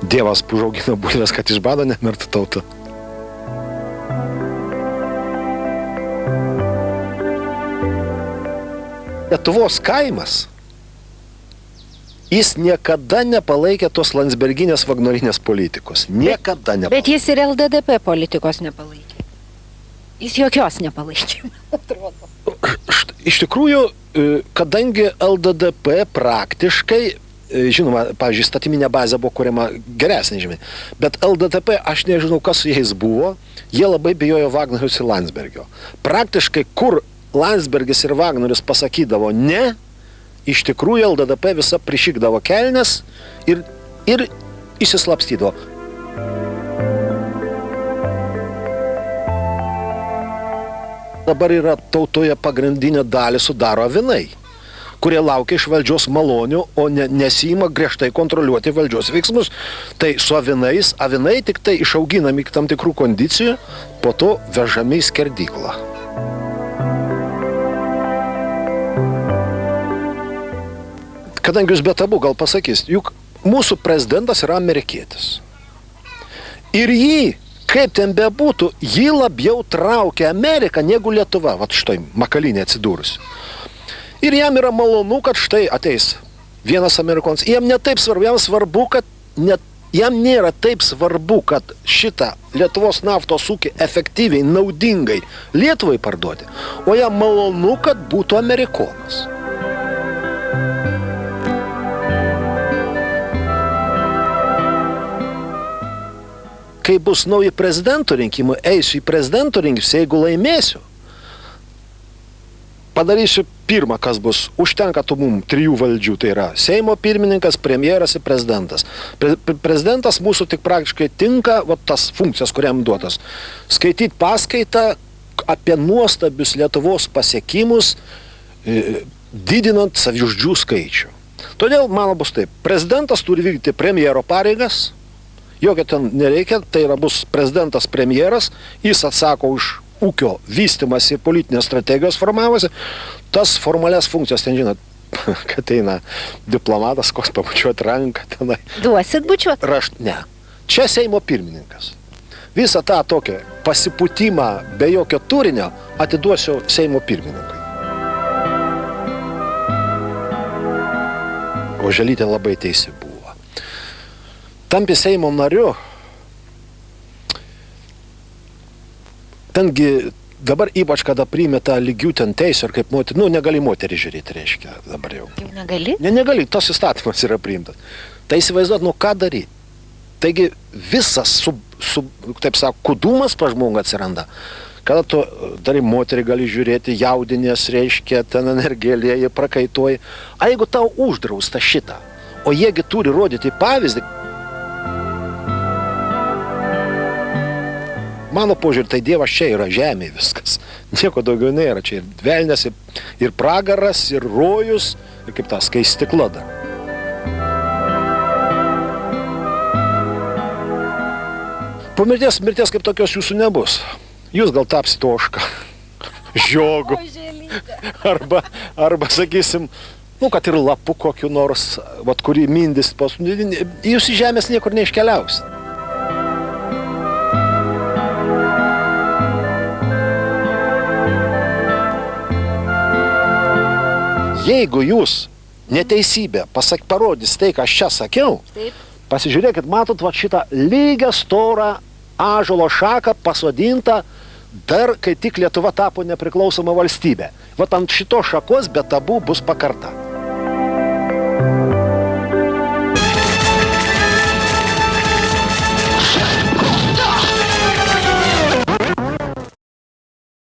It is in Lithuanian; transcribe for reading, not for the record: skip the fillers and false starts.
Dievas užaugino bulves, kad iš bado nemirtų tauta. Lietuvos kaimas, jis niekada nepalaikė tos landsberginės vagnorinės politikos. Niekada nepalaikė. Bet jis ir LDDP politikos nepalaikė. Jis jokios nepalaikė, atrodo. Iš tikrųjų, kadangi LDDP praktiškai, žinoma, pavyzdžiui, statyminė bazė buvo kuriama geresnė žymiai, bet LDDP, aš nežinau, kas su jais buvo, jie labai bijojo Vagnorius ir Landsbergio. Praktiškai, kur Landsbergis ir Vagnorius pasakydavo ne, iš tikrųjų LDDP visa prišikdavo kelnes ir įsislapstydavo. Dabar yra tautoje pagrindinę dalį sudaro avinai, kurie laukia iš valdžios malonių, o nesiima griežtai kontroliuoti valdžios veiksmus. Tai su avinai tik tai išauginami iki tam tikrų kondicijų, po to vežami į skerdyklą. Kadangi jūs be tabų gal pasakys, juk mūsų prezidentas yra amerikietis. Ir jį, kaip ten bebūtų, jį labiau traukia Amerika negu Lietuva, vat štai makalinė atsidūrusi. Ir jam yra malonu, kad štai ateis vienas amerikonas. Jam netaip svarbu, jam nėra taip svarbu, kad šitą Lietuvos naftos ūkį efektyviai, naudingai Lietuvai parduoti, o jam malonu, kad būtų amerikonas. Kai bus nauji prezidento rinkimai, eisiu į prezidento rinkimus, jeigu laimėsiu, padarysiu pirmą, kas bus. Užtenka tų mum 3 valdžių, tai yra Seimo pirmininkas, premjeras ir prezidentas. Prezidentas mūsų tik praktiškai tinka, vat tas funkcijas, kuriam duotas. Skaityti paskaitą apie nuostabius Lietuvos pasiekimus, didinant savižudžių skaičių. Todėl, mano bus taip, prezidentas turi vykdyti premjero pareigas, jokio ten nereikia, tai yra bus prezidentas premjeras, jis atsako už ūkio vystimas ir politinės strategijos formavosi, tas formalias funkcijas, ten žinot, kad eina diplomatas, koks pabučiuot ranką tenai. Duosit bučiuot? Ne. Čia Seimo pirmininkas. Visą tą tokią pasipūtimą be jokio turinio atiduosiu Seimo pirmininkui. Oželytė labai teisi buvo. Tampi Seimo nariu, tengi dabar ypač, kada priimė tą lygių ten teisę, ar kaip moterį, negali moterį žiūrėti, reiškia, dabar jau. Jau negali? Negali, tas įstatymas yra priimtas. Tai įsivaizduot, ką daryti. Taigi visas, taip sako, kudumas pa žmogų atsiranda. Kada tu dar moterį gali žiūrėti, jaudinės, reiškia, ten energiją prakaituoji. A jeigu tau uždrausta šitą, o jiegi turi rodyti pavyzdį, mano požiūrį, tai Dievas čia yra žemė viskas. Nieko daugiau nėra. Čia ir velnias, ir pragaras, ir rojus, ir kaip ta skaistikla dar. Po mirties kaip tokios jūsų nebus. Jūs gal tapsit ožką, žiogų, arba sakysim, kad ir lapu kokiu nors, kurį mindys, jūs į žemės niekur neiškeliausit. Jeigu jūs neteisybę parodys tai, ką aš čia sakiau, pasižiūrėkit, matot šitą lygią storą ąžuolo šaką pasodintą dar, kai tik Lietuva tapo nepriklausoma valstybė. Vat ant šito šakos be tabų bus pakarta.